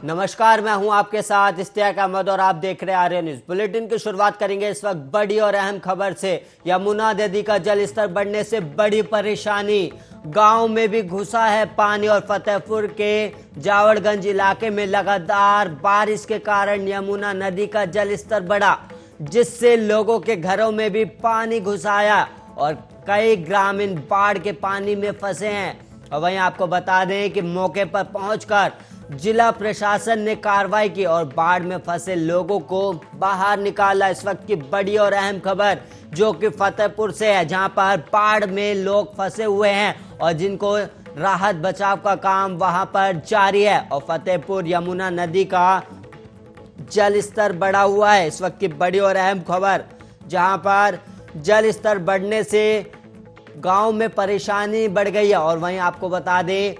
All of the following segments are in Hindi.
नमस्कार, मैं हूं आपके साथ इश्तियाक अहमद और आप देख रहे हैं आर्य न्यूज। बुलेटिन की शुरुआत करेंगे इस वक्त बड़ी और अहम खबर से। यमुना नदी का जलस्तर बढ़ने से बड़ी परेशानी, गांव में भी घुसा है पानी और फतेहपुर के जावड़गंज इलाके में लगातार बारिश के कारण यमुना नदी का जलस्तर बढ़ा, जिससे लोगों के घरों में भी पानी घुस आया और कई ग्रामीण बाढ़ के पानी में फंसे हैं। और वहीं आपको बता दें कि मौके पर पहुंचकर जिला प्रशासन ने कार्रवाई की और बाढ़ में फंसे लोगों को बाहर निकाला। इस वक्त की बड़ी और अहम खबर जो कि फतेहपुर से है, जहां पर बाढ़ में लोग फंसे हुए हैं और जिनको राहत बचाव का काम वहां पर जारी है। और फतेहपुर यमुना नदी का जल स्तर बढ़ा हुआ है। इस वक्त की बड़ी और अहम खबर, जहां पर जल स्तर बढ़ने से गांव में परेशानी बढ़ गई है। और वहीं आपको बता दें,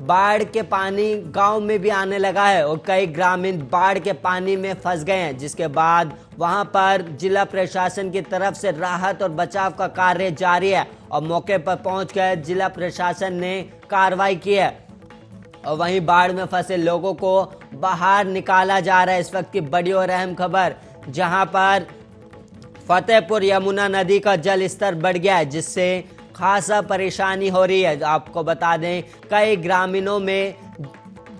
बाढ़ के पानी गांव में भी आने लगा है और कई ग्रामीण बाढ़ के पानी में फंस गए हैं, जिसके बाद वहां पर जिला प्रशासन की तरफ से राहत और बचाव का कार्य जारी है और मौके पर पहुंचकर जिला प्रशासन ने कार्रवाई की है और वहीं बाढ़ में फंसे लोगों को बाहर निकाला जा रहा है। इस वक्त की बड़ी और अहम खबर, जहां पर फतेहपुर यमुना नदी का जल स्तर बढ़ गया है, जिससे खासा परेशानी हो रही है। आपको बता दें, कई ग्रामीणों में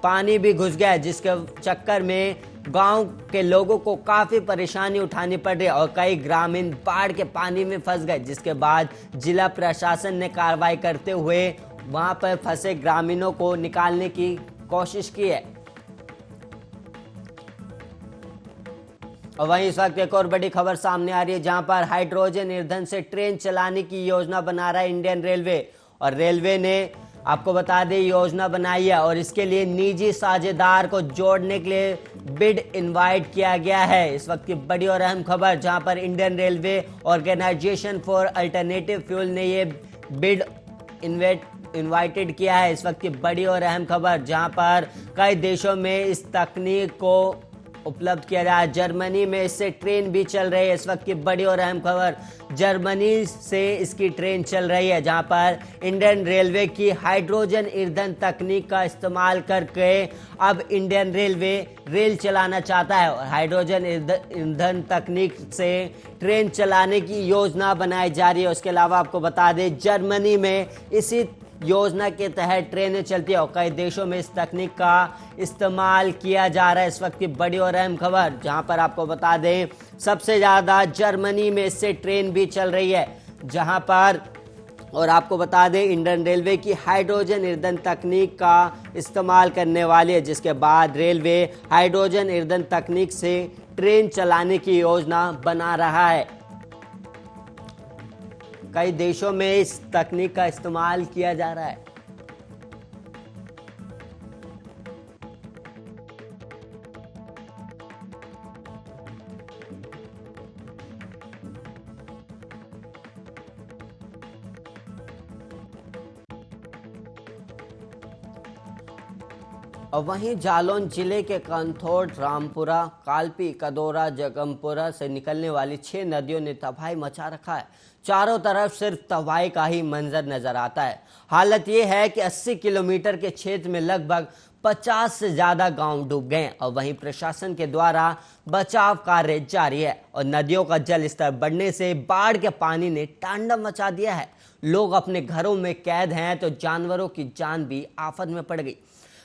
पानी भी घुस गया है, जिसके चक्कर में गांव के लोगों को काफ़ी परेशानी उठानी पड़ रही है और कई ग्रामीण बाढ़ के पानी में फंस गए, जिसके बाद जिला प्रशासन ने कार्रवाई करते हुए वहां पर फंसे ग्रामीणों को निकालने की कोशिश की है। और वहीं इस वक्त एक और बड़ी खबर सामने आ रही है, जहां पर हाइड्रोजन ईंधन से ट्रेन चलाने की योजना बना रहा है इंडियन रेलवे। और रेलवे ने आपको बता दें योजना बनाई है और इसके लिए निजी साझेदार को जोड़ने के लिए बिड इनवाइट किया गया है। इस वक्त की बड़ी और अहम खबर, जहां पर Indian railway organisation for alternative fuel ने ये बिड इनवाइटेड किया है। इस वक्त की बड़ी और अहम खबर, जहां पर कई देशों में इस तकनीक को उपलब्ध किया रहा है। जर्मनी में इससे ट्रेन भी चल रही है। इस वक्त की बड़ी और अहम खबर, जर्मनी से इसकी ट्रेन चल रही है, जहां पर इंडियन रेलवे की हाइड्रोजन ईंधन तकनीक का इस्तेमाल करके अब इंडियन रेलवे रेल चलाना चाहता है और हाइड्रोजन ईंधन तकनीक से ट्रेन चलाने की योजना बनाई जा रही है। उसके अलावा आपको बता दें, जर्मनी में इसी योजना के तहत ट्रेनें चलती है और कई देशों में इस तकनीक का इस्तेमाल किया जा रहा है। इस वक्त की बड़ी और अहम खबर, जहां पर आपको बता दें सबसे ज़्यादा जर्मनी में इससे ट्रेन भी चल रही है, जहां पर और आपको बता दें इंडियन रेलवे की हाइड्रोजन ईंधन तकनीक का इस्तेमाल करने वाली है, जिसके बाद रेलवे हाइड्रोजन ईंधन तकनीक से ट्रेन चलाने की योजना बना रहा है। कई देशों में इस तकनीक का इस्तेमाल किया जा रहा है। और वहीं जालौन जिले के कंथोट, रामपुरा, कालपी, कदोरा, जगमपुरा से निकलने वाली 6 नदियों ने तबाही मचा रखा है। चारों तरफ सिर्फ तबाही का ही मंजर नजर आता है। हालत यह है कि 80 किलोमीटर के क्षेत्र में लगभग 50 से ज्यादा गांव डूब गए और वहीं प्रशासन के द्वारा बचाव कार्य जारी है और नदियों का जल स्तर बढ़ने से बाढ़ के पानी ने तांडव मचा दिया है। लोग अपने घरों में कैद हैं तो जानवरों की जान भी आफत में पड़ गई।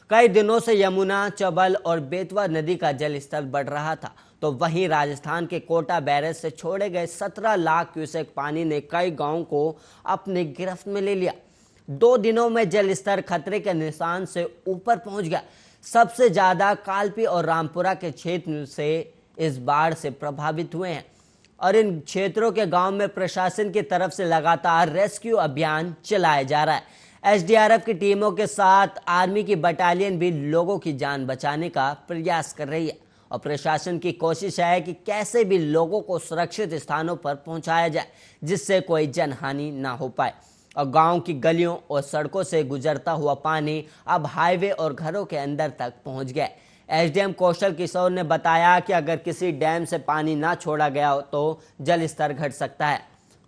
कई दिनों से यमुना, चंबल और बेतवा नदी का जल स्तर बढ़ रहा था, तो वहीं राजस्थान के कोटा बैरेज से छोड़े गए 17 लाख क्यूसेक पानी ने कई गांवों को अपने गिरफ्त में ले लिया। 2 दिनों में जल स्तर खतरे के निशान से ऊपर पहुंच गया। सबसे ज्यादा कालपी और रामपुरा के क्षेत्र से इस बाढ़ से प्रभावित हुए हैं और इन क्षेत्रों के गांव में प्रशासन की तरफ से लगातार रेस्क्यू अभियान चलाया जा रहा है। एसडीआरएफ की टीमों के साथ आर्मी की बटालियन भी लोगों की जान बचाने का प्रयास कर रही है और प्रशासन की कोशिश है कि कैसे भी लोगों को सुरक्षित स्थानों पर पहुंचाया जाए, जिससे कोई जनहानि ना हो पाए। और गांव की गलियों और सड़कों से गुजरता हुआ पानी अब हाईवे और घरों के अंदर तक पहुंच गया। एसडीएम कौशल किशोर ने बताया कि अगर किसी डैम से पानी ना छोड़ा गया हो तो जल स्तर घट सकता है।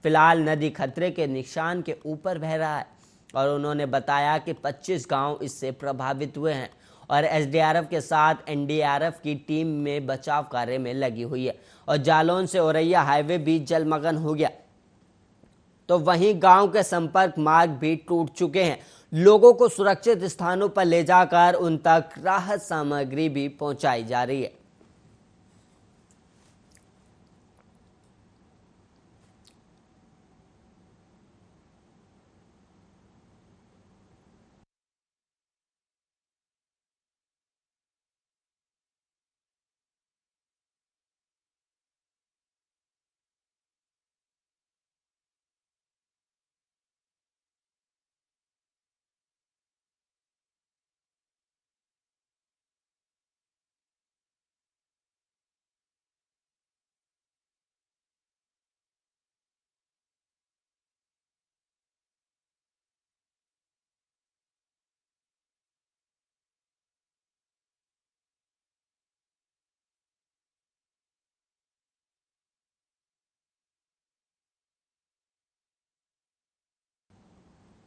फिलहाल नदी खतरे के निशान के ऊपर बह रहा है और उन्होंने बताया कि 25 गांव इससे प्रभावित हुए हैं और एसडीआरएफ के साथ एनडीआरएफ की टीम में बचाव कार्य में लगी हुई है और जालौन से औरैया हाईवे भी जलमग्न हो गया। तो वहीं गांव के संपर्क मार्ग भी टूट चुके हैं। लोगों को सुरक्षित स्थानों पर ले जाकर उन तक राहत सामग्री भी पहुंचाई जा रही है।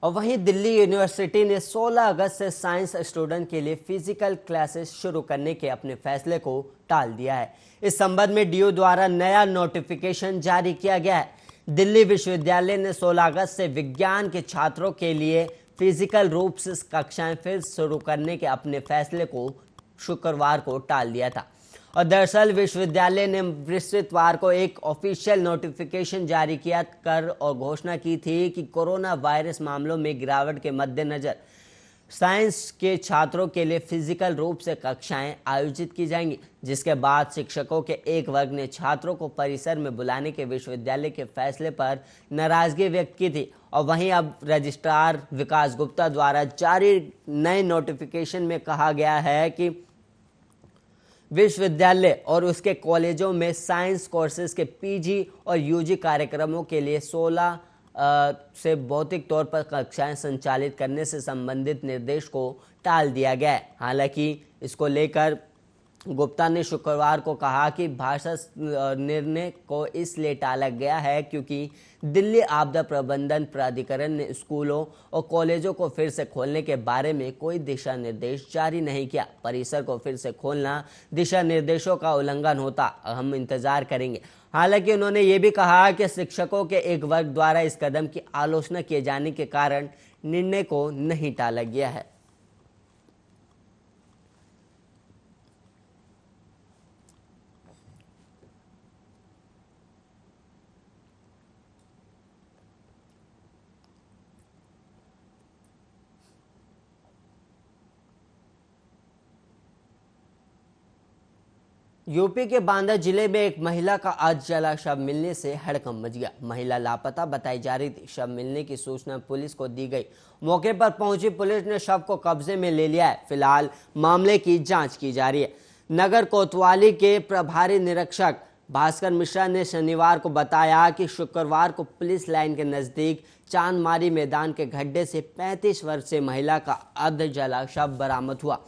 और वहीं दिल्ली यूनिवर्सिटी ने 16 अगस्त से साइंस स्टूडेंट के लिए फिजिकल क्लासेस शुरू करने के अपने फैसले को टाल दिया है। इस संबंध में डीयू द्वारा नया नोटिफिकेशन जारी किया गया है। दिल्ली विश्वविद्यालय ने 16 अगस्त से विज्ञान के छात्रों के लिए फिजिकल रूप से कक्षाएं फिर शुरू करने के अपने फैसले को शुक्रवार को टाल दिया था। और दरअसल विश्वविद्यालय ने बृहस्पतिवार को एक ऑफिशियल नोटिफिकेशन जारी किया कर और घोषणा की थी कि कोरोना वायरस मामलों में गिरावट के मद्देनजर साइंस के छात्रों के लिए फिजिकल रूप से कक्षाएं आयोजित की जाएंगी, जिसके बाद शिक्षकों के एक वर्ग ने छात्रों को परिसर में बुलाने के विश्वविद्यालय के फैसले पर नाराजगी व्यक्त की थी। और वहीं अब रजिस्ट्रार विकास गुप्ता द्वारा जारी नए नोटिफिकेशन में कहा गया है कि विश्वविद्यालय और उसके कॉलेजों में साइंस कोर्सेज के पीजी और यूजी कार्यक्रमों के लिए 16 से भौतिक तौर पर कक्षाएं संचालित करने से संबंधित निर्देश को टाल दिया गया है। हालांकि इसको लेकर गुप्ता ने शुक्रवार को कहा कि भाषा निर्णय को इसलिए टाला गया है क्योंकि दिल्ली आपदा प्रबंधन प्राधिकरण ने स्कूलों और कॉलेजों को फिर से खोलने के बारे में कोई दिशा निर्देश जारी नहीं किया। परिसर को फिर से खोलना दिशा निर्देशों का उल्लंघन होता, हम इंतजार करेंगे। हालांकि उन्होंने ये भी कहा कि शिक्षकों के एक वर्ग द्वारा इस कदम की आलोचना किए जाने के कारण निर्णय को नहीं टाला गया है। यूपी के बांदा जिले में एक महिला का आज जला शव मिलने से हड़कंप मच गया। महिला लापता बताई जा रही थी। शव मिलने की सूचना पुलिस को दी गई। मौके पर पहुंची पुलिस ने शव को कब्जे में ले लिया है। फिलहाल मामले की जांच की जा रही है। नगर कोतवाली के प्रभारी निरीक्षक भास्कर मिश्रा ने शनिवार को बताया कि शुक्रवार को पुलिस लाइन के नजदीक चांदमारी मैदान के गड्ढे से 35 वर्षीय महिला का अर्ध जला शव बरामद हुआ।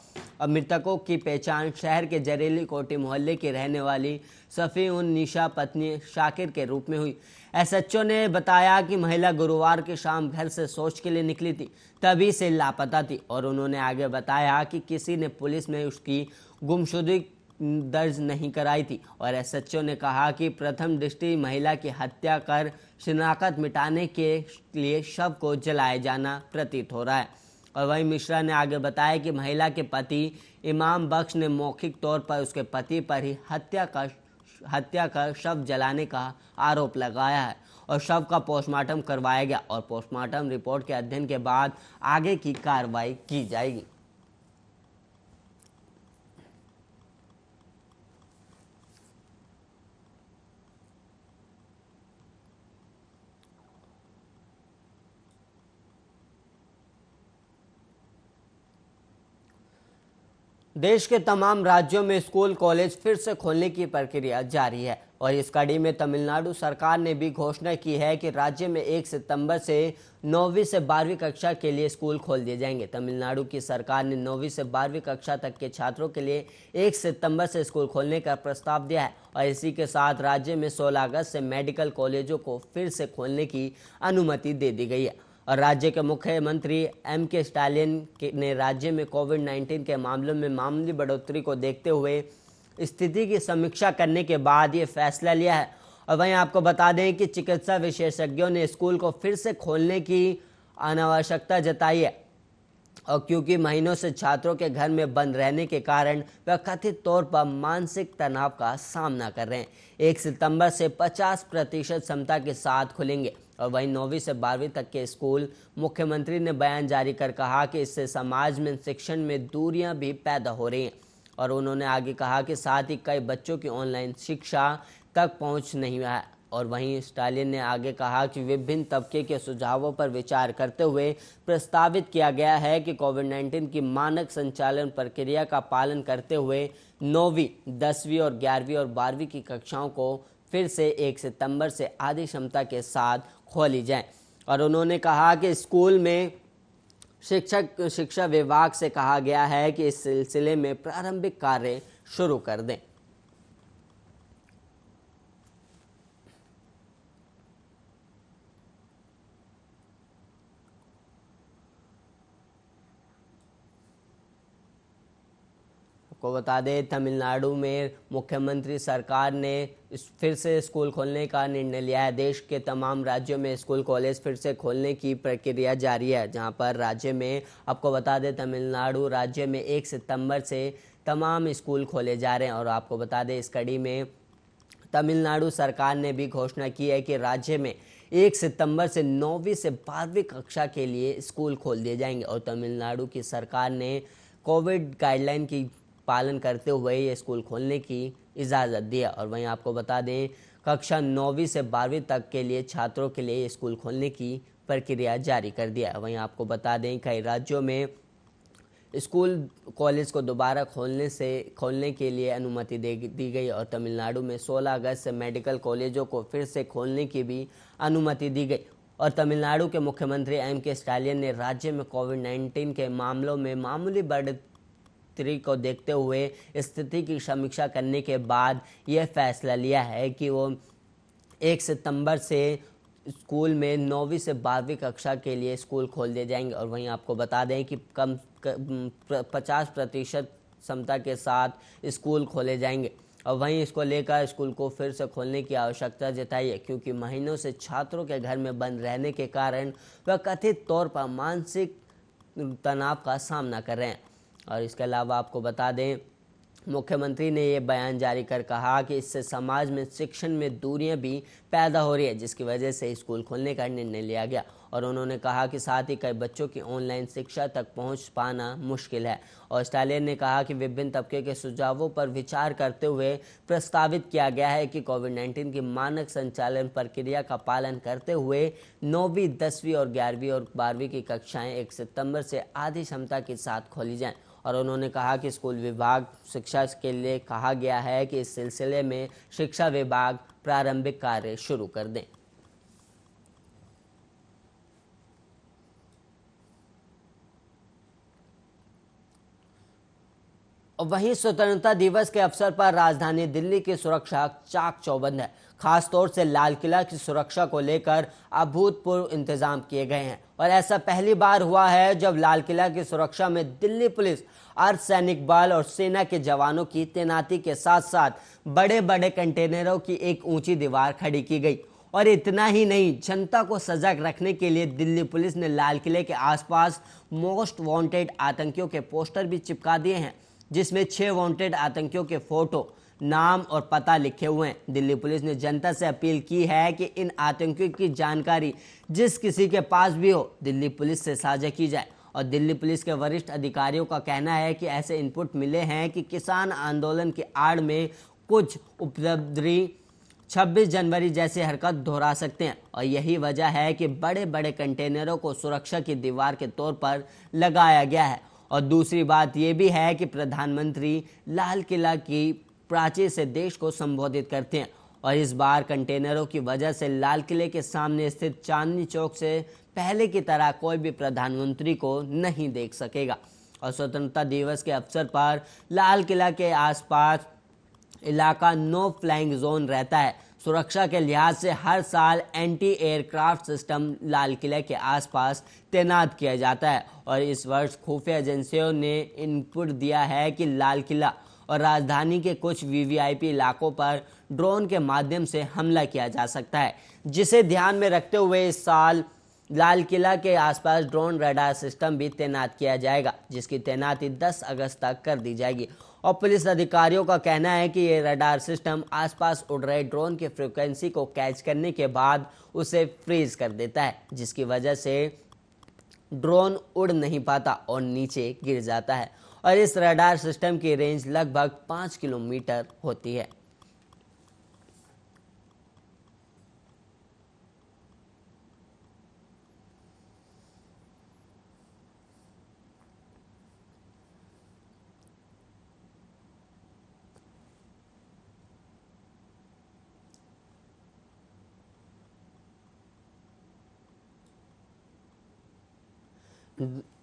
और मृतकों की पहचान शहर के जरेली कोठी मोहल्ले की रहने वाली सफ़ी उन निशा पत्नी शाकिर के रूप में हुई। एसएचओ ने बताया कि महिला गुरुवार की शाम घर से शौच के लिए निकली थी, तभी से लापता थी। और उन्होंने आगे बताया कि किसी ने पुलिस में उसकी गुमशुदगी दर्ज नहीं कराई थी। और एसएचओ ने कहा कि प्रथम दृष्टि महिला की हत्या कर शिनाख्त मिटाने के लिए शव को जलाया जाना प्रतीत हो रहा है। और वहीं मिश्रा ने आगे बताया कि महिला के पति इमाम बख्श ने मौखिक तौर पर उसके पति पर ही हत्या कर शव जलाने का आरोप लगाया है और शव का पोस्टमार्टम करवाया गया और पोस्टमार्टम रिपोर्ट के अध्ययन के बाद आगे की कार्रवाई की जाएगी। देश के तमाम राज्यों में स्कूल कॉलेज फिर से खोलने की प्रक्रिया जारी है और इस कड़ी में तमिलनाडु सरकार ने भी घोषणा की है कि राज्य में 1 सितंबर से 9वीं से 12वीं कक्षा के लिए स्कूल खोल दिए जाएंगे। तमिलनाडु की सरकार ने 9वीं से 12वीं कक्षा तक के छात्रों के लिए 1 सितंबर से स्कूल खोलने का प्रस्ताव दिया है और इसी के साथ राज्य में 16 अगस्त से मेडिकल कॉलेजों को फिर से खोलने की अनुमति दे दी गई है। और राज्य के मुख्यमंत्री M.K. स्टालिन ने राज्य में कोविड-19 के मामलों में मामूली बढ़ोतरी को देखते हुए स्थिति की समीक्षा करने के बाद ये फैसला लिया है। और वहीं आपको बता दें कि चिकित्सा विशेषज्ञों ने स्कूल को फिर से खोलने की अनावश्यकता जताई है, और क्योंकि महीनों से छात्रों के घर में बंद रहने के कारण वह कथित तौर पर मानसिक तनाव का सामना कर रहे हैं। 1 सितंबर से 50% क्षमता के साथ खुलेंगे। और वहीं 9वीं से 12वीं तक के स्कूल, मुख्यमंत्री ने बयान जारी कर कहा कि इससे समाज में शिक्षण में दूरियां भी पैदा हो रही हैं। और उन्होंने आगे कहा कि साथ ही कई बच्चों की ऑनलाइन शिक्षा तक पहुंच नहीं है। और वहीं स्टालिन ने आगे कहा कि विभिन्न तबके के सुझावों पर विचार करते हुए प्रस्तावित किया गया है कि कोविड-19 की मानक संचालन प्रक्रिया का पालन करते हुए 9वीं, 10वीं और 11वीं और 12वीं की कक्षाओं को फिर से 1 सितंबर से आधी क्षमता के साथ खोली जाए। और उन्होंने कहा कि स्कूल में शिक्षा विभाग से कहा गया है कि इस सिलसिले में प्रारंभिक कार्य शुरू कर दें। को बता दें, तमिलनाडु में मुख्यमंत्री सरकार ने फिर से स्कूल खोलने का निर्णय लिया है। देश के तमाम राज्यों में स्कूल कॉलेज फिर से खोलने की प्रक्रिया जारी है, जहां पर राज्य में आपको बता दें तमिलनाडु राज्य में 1 सितंबर से तमाम स्कूल खोले जा रहे हैं। और आपको बता दें इस कड़ी में तमिलनाडु सरकार ने भी घोषणा की है कि राज्य में 1 सितंबर से 9वीं से 12वीं कक्षा के लिए स्कूल खोल दिए जाएंगे। और तमिलनाडु की सरकार ने कोविड गाइडलाइन की पालन करते हुए ये स्कूल खोलने की इजाज़त दी है। और वहीं आपको बता दें कक्षा 9वीं से 12वीं तक के लिए छात्रों के लिए स्कूल खोलने की प्रक्रिया जारी कर दिया है। वहीं आपको बता दें कई राज्यों में स्कूल कॉलेज को दोबारा खोलने के लिए अनुमति दी गई। और तमिलनाडु में 16 अगस्त से मेडिकल कॉलेजों को फिर से खोलने की भी अनुमति दी गई। और तमिलनाडु के मुख्यमंत्री M.K. स्टालिन ने राज्य में कोविड-19 के मामलों में मामूली बढ़ोतरी को देखते हुए स्थिति की समीक्षा करने के बाद यह फैसला लिया है कि वो 1 सितंबर से स्कूल में 9वीं से 12वीं कक्षा के लिए स्कूल खोल दिए जाएंगे। और वहीं आपको बता दें कि 50% क्षमता के साथ स्कूल खोले जाएंगे। और वहीं इसको लेकर स्कूल को फिर से खोलने की आवश्यकता जताई है, क्योंकि महीनों से छात्रों के घर में बंद रहने के कारण वह कथित तौर पर मानसिक तनाव का सामना कर रहे हैं। और इसके अलावा आपको बता दें मुख्यमंत्री ने ये बयान जारी कर कहा कि इससे समाज में शिक्षण में दूरियां भी पैदा हो रही है, जिसकी वजह से स्कूल खोलने का निर्णय लिया गया। और उन्होंने कहा कि साथ ही कई बच्चों की ऑनलाइन शिक्षा तक पहुंच पाना मुश्किल है। और स्टालिन ने कहा कि विभिन्न तबके के सुझावों पर विचार करते हुए प्रस्तावित किया गया है कि कोविड-19 की मानक संचालन प्रक्रिया का पालन करते हुए 9वीं, 10वीं और 11वीं और 12वीं की कक्षाएं 1 सितंबर से आधी क्षमता के साथ खोली जाएं। और उन्होंने कहा कि स्कूल विभाग शिक्षा के लिए कहा गया है कि इस सिलसिले में शिक्षा विभाग प्रारंभिक कार्य शुरू कर दें। वहीं स्वतंत्रता दिवस के अवसर पर राजधानी दिल्ली की सुरक्षा चाक चौबंद है। खास तौर से लाल किला की सुरक्षा को लेकर अभूतपूर्व इंतजाम किए गए हैं। और ऐसा पहली बार हुआ है जब लाल किला की सुरक्षा में दिल्ली पुलिस, अर्धसैनिक बल और सेना के जवानों की तैनाती के साथ साथ बड़े बड़े कंटेनरों की एक ऊंची दीवार खड़ी की गई। और इतना ही नहीं, जनता को सजग रखने के लिए दिल्ली पुलिस ने लाल किले के आसपास मोस्ट वांटेड आतंकियों के पोस्टर भी चिपका दिए हैं, जिसमें 6 वांटेड आतंकियों के फोटो, नाम और पता लिखे हुए हैं। दिल्ली पुलिस ने जनता से अपील की है कि इन आतंकियों की जानकारी जिस किसी के पास भी हो, दिल्ली पुलिस से साझा की जाए। और दिल्ली पुलिस के वरिष्ठ अधिकारियों का कहना है कि ऐसे इनपुट मिले हैं कि किसान आंदोलन की आड़ में कुछ उपद्रवी 26 जनवरी जैसी हरकत दोहरा सकते हैं। और यही वजह है कि बड़े बड़े कंटेनरों को सुरक्षा की दीवार के तौर पर लगाया गया है। और दूसरी बात यह भी है कि प्रधानमंत्री लाल किला की प्राचीर से देश को संबोधित करते हैं। और इस बार कंटेनरों की वजह से लाल किले के सामने स्थित चांदनी चौक से पहले की तरह कोई भी प्रधानमंत्री को नहीं देख सकेगा। और स्वतंत्रता दिवस के अवसर पर लाल किला के आसपास इलाका नो फ्लाइंग जोन रहता है, सुरक्षा के लिहाज से हर साल एंटी एयरक्राफ्ट सिस्टम लाल किले के आसपास तैनात किया जाता है और इस वर्ष खुफिया एजेंसियों ने इनपुट दिया है कि लाल किला और राजधानी के कुछ वीवीआईपी इलाकों पर ड्रोन के माध्यम से हमला किया जा सकता है, जिसे ध्यान में रखते हुए इस साल लाल किला के आसपास ड्रोन रडार सिस्टम भी तैनात किया जाएगा, जिसकी तैनाती 10 अगस्त तक कर दी जाएगी। और पुलिस अधिकारियों का कहना है कि ये रडार सिस्टम आसपास उड़ रहे ड्रोन की फ्रीक्वेंसी को कैच करने के बाद उसे फ्रीज कर देता है, जिसकी वजह से ड्रोन उड़ नहीं पाता और नीचे गिर जाता है। और इस रडार सिस्टम की रेंज लगभग 5 किलोमीटर होती है।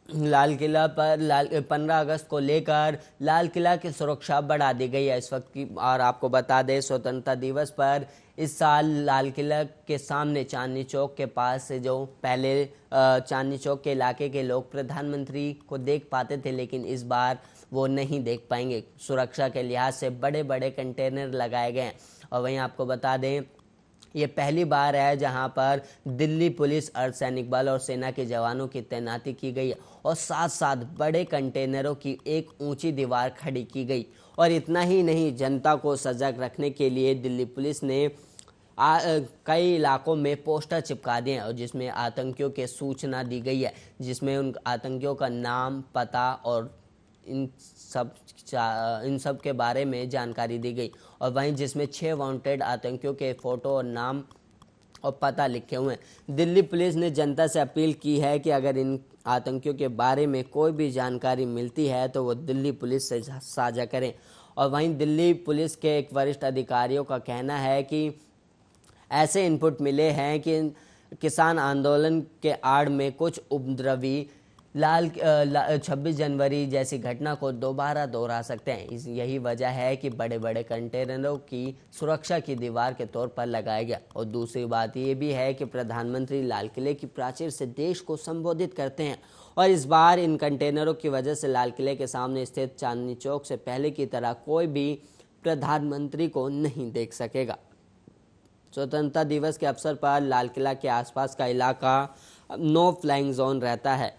लाल किला पर 15 अगस्त को लेकर लाल किला की सुरक्षा बढ़ा दी गई है इस वक्त की। और आपको बता दें, स्वतंत्रता दिवस पर इस साल लाल किला के सामने चांदनी चौक के पास से जो पहले चांदनी चौक के इलाके के लोग प्रधानमंत्री को देख पाते थे, लेकिन इस बार वो नहीं देख पाएंगे। सुरक्षा के लिहाज से बड़े बड़े कंटेनर लगाए गए हैं। और वहीं आपको बता दें, ये पहली बार है जहां पर दिल्ली पुलिस, अर्धसैनिक बल और सेना के जवानों की तैनाती की गई है और साथ साथ बड़े कंटेनरों की एक ऊंची दीवार खड़ी की गई। और इतना ही नहीं, जनता को सजग रखने के लिए दिल्ली पुलिस ने कई इलाकों में पोस्टर चिपका दिए हैं और जिसमें आतंकियों के सूचना दी गई है, जिसमें उन आतंकियों का नाम, पता और इन सब के बारे में जानकारी दी गई। और वहीं जिसमें 6 वांटेड आतंकियों के फोटो और नाम और पता लिखे हुए हैं। दिल्ली पुलिस ने जनता से अपील की है कि अगर इन आतंकियों के बारे में कोई भी जानकारी मिलती है तो वो दिल्ली पुलिस से साझा करें। और वहीं दिल्ली पुलिस के एक वरिष्ठ अधिकारियों का कहना है कि ऐसे इनपुट मिले हैं कि किसान आंदोलन के आड़ में कुछ उपद्रवी 26 जनवरी जैसी घटना को दोबारा दोहरा सकते हैं। यही वजह है कि बड़े बड़े कंटेनरों की सुरक्षा की दीवार के तौर पर लगाया गया। और दूसरी बात ये भी है कि प्रधानमंत्री लाल किले की प्राचीर से देश को संबोधित करते हैं और इस बार इन कंटेनरों की वजह से लाल किले के सामने स्थित चांदनी चौक से पहले की तरह कोई भी प्रधानमंत्री को नहीं देख सकेगा। स्वतंत्रता दिवस के अवसर पर लाल किला के आसपास का इलाका नो फ्लाइंग जोन रहता है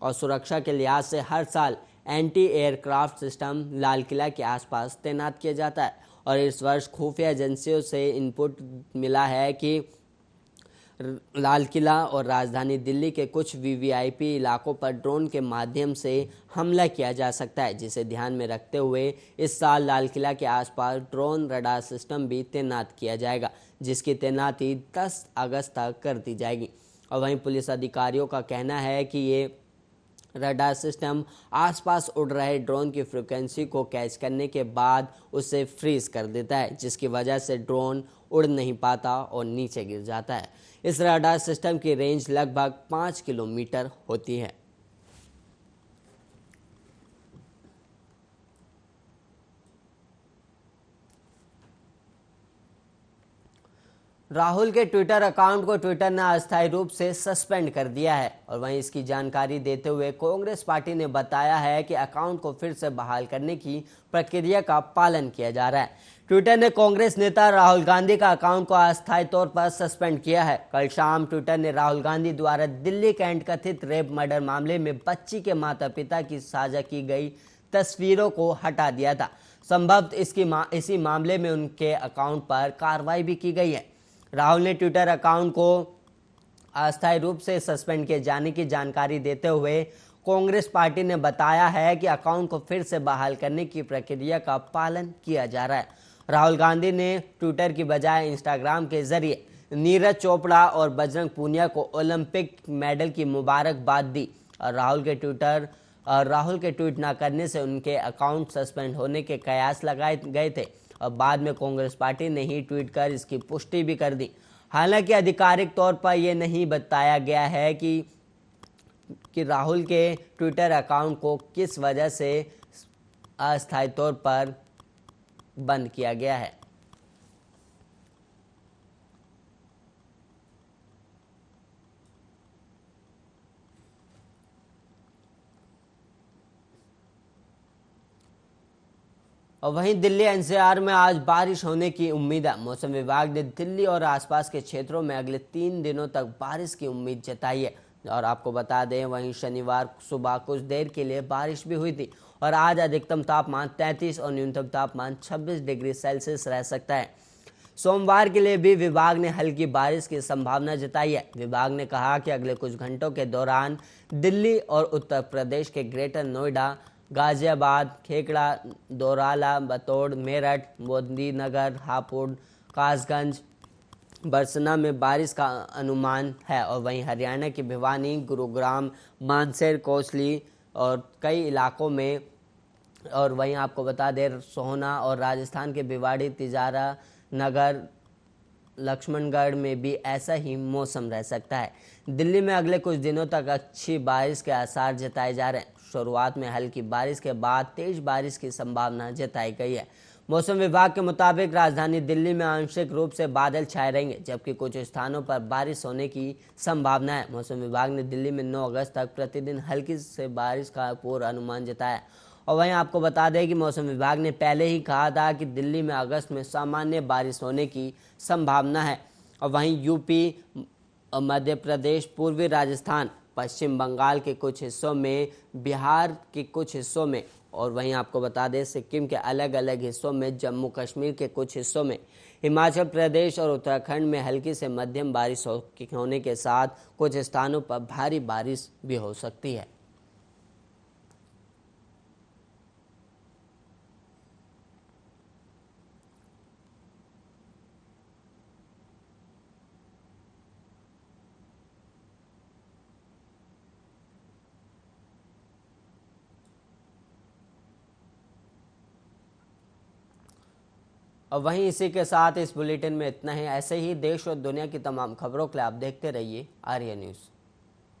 और सुरक्षा के लिहाज से हर साल anti aircraft system Lal Qila के आसपास तैनात किया जाता है। और इस वर्ष खुफिया एजेंसियों से इनपुट मिला है कि लाल किला और राजधानी दिल्ली के कुछ वीवीआईपी इलाकों पर ड्रोन के माध्यम से हमला किया जा सकता है, जिसे ध्यान में रखते हुए इस साल लाल किला के आसपास ड्रोन रडार सिस्टम भी तैनात किया जाएगा, जिसकी तैनाती 10 अगस्त तक कर दी जाएगी। और वहीं पुलिस अधिकारियों का कहना है कि ये रडार सिस्टम आसपास उड़ रहे ड्रोन की फ्रीक्वेंसी को कैच करने के बाद उसे फ्रीज कर देता है, जिसकी वजह से ड्रोन उड़ नहीं पाता और नीचे गिर जाता है। इस रडार सिस्टम की रेंज लगभग 5 किलोमीटर होती है। राहुल के ट्विटर अकाउंट को ट्विटर ने अस्थायी रूप से सस्पेंड कर दिया है और वहीं इसकी जानकारी देते हुए कांग्रेस पार्टी ने बताया है कि अकाउंट को फिर से बहाल करने की प्रक्रिया का पालन किया जा रहा है। ट्विटर ने कांग्रेस नेता राहुल गांधी का अकाउंट को अस्थायी तौर पर सस्पेंड किया है। कल शाम ट्विटर ने राहुल गांधी द्वारा दिल्ली कैंट कथित रेप मर्डर मामले में बच्ची के माता पिता की साझा की गई तस्वीरों को हटा दिया था। संभवतः इसी मामले में उनके अकाउंट पर कार्रवाई भी की गई है। राहुल ने ट्विटर अकाउंट को अस्थायी रूप से सस्पेंड किए जाने की जानकारी देते हुए कांग्रेस पार्टी ने बताया है कि अकाउंट को फिर से बहाल करने की प्रक्रिया का पालन किया जा रहा है। राहुल गांधी ने ट्विटर की बजाय इंस्टाग्राम के जरिए नीरज चोपड़ा और बजरंग पूनिया को ओलंपिक मेडल की मुबारकबाद दी और राहुल के ट्वीट न करने से उनके अकाउंट सस्पेंड होने के कयास लगाए गए थे और बाद में कांग्रेस पार्टी ने ही ट्वीट कर इसकी पुष्टि भी कर दी। हालांकि आधिकारिक तौर पर यह नहीं बताया गया है कि राहुल के ट्विटर अकाउंट को किस वजह से अस्थायी तौर पर बंद किया गया है। और वहीं दिल्ली एनसीआर में आज बारिश होने की उम्मीद है। मौसम विभाग ने दिल्ली और आसपास के क्षेत्रों में अगले 3 दिनों तक बारिश की उम्मीद जताई है। और आपको बता दें, वहीं शनिवार सुबह कुछ देर के लिए बारिश भी हुई थी और आज अधिकतम तापमान 33 और न्यूनतम तापमान 26 डिग्री सेल्सियस रह सकता है। सोमवार के लिए भी विभाग ने हल्की बारिश की संभावना जताई है। विभाग ने कहा कि अगले कुछ घंटों के दौरान दिल्ली और उत्तर प्रदेश के ग्रेटर नोएडा, गाजियाबाद, खेकड़ा, दोराला, बतौड़, मेरठ, मोदी नगर, हापुड़, कासगंज, बरसना में बारिश का अनुमान है। और वहीं हरियाणा की भिवानी, गुरुग्राम, मानसर, कोसली और कई इलाकों में, और वहीं आपको बता दें सोहना और राजस्थान के भिवाड़ी, तिजारा नगर, लक्ष्मणगढ़ में भी ऐसा ही मौसम रह सकता है। दिल्ली में अगले कुछ दिनों तक अच्छी बारिश के आसार जताए जा रहे हैं। शुरुआत में हल्की बारिश के बाद तेज बारिश की संभावना जताई गई है। मौसम विभाग के मुताबिक राजधानी दिल्ली में आंशिक रूप से बादल छाए रहेंगे, जबकि कुछ स्थानों पर बारिश होने की संभावना है। मौसम विभाग ने दिल्ली में 9 अगस्त तक प्रतिदिन हल्की से बारिश का पूर्व अनुमान जताया। और वहीं आपको बता दें कि मौसम विभाग ने पहले ही कहा था कि दिल्ली में अगस्त में सामान्य बारिश होने की संभावना है। और वहीं यूपी, मध्य प्रदेश, पूर्वी राजस्थान, पश्चिम बंगाल के कुछ हिस्सों में, बिहार के कुछ हिस्सों में, और वहीं आपको बता दें सिक्किम के अलग अलग हिस्सों में, जम्मू कश्मीर के कुछ हिस्सों में, हिमाचल प्रदेश और उत्तराखंड में हल्की से मध्यम बारिश होने के साथ कुछ स्थानों पर भारी बारिश भी हो सकती है। और वहीं इसी के साथ इस बुलेटिन में इतना ही। ऐसे ही देश और दुनिया की तमाम खबरों के लिए आप देखते रहिए आर्य न्यूज़।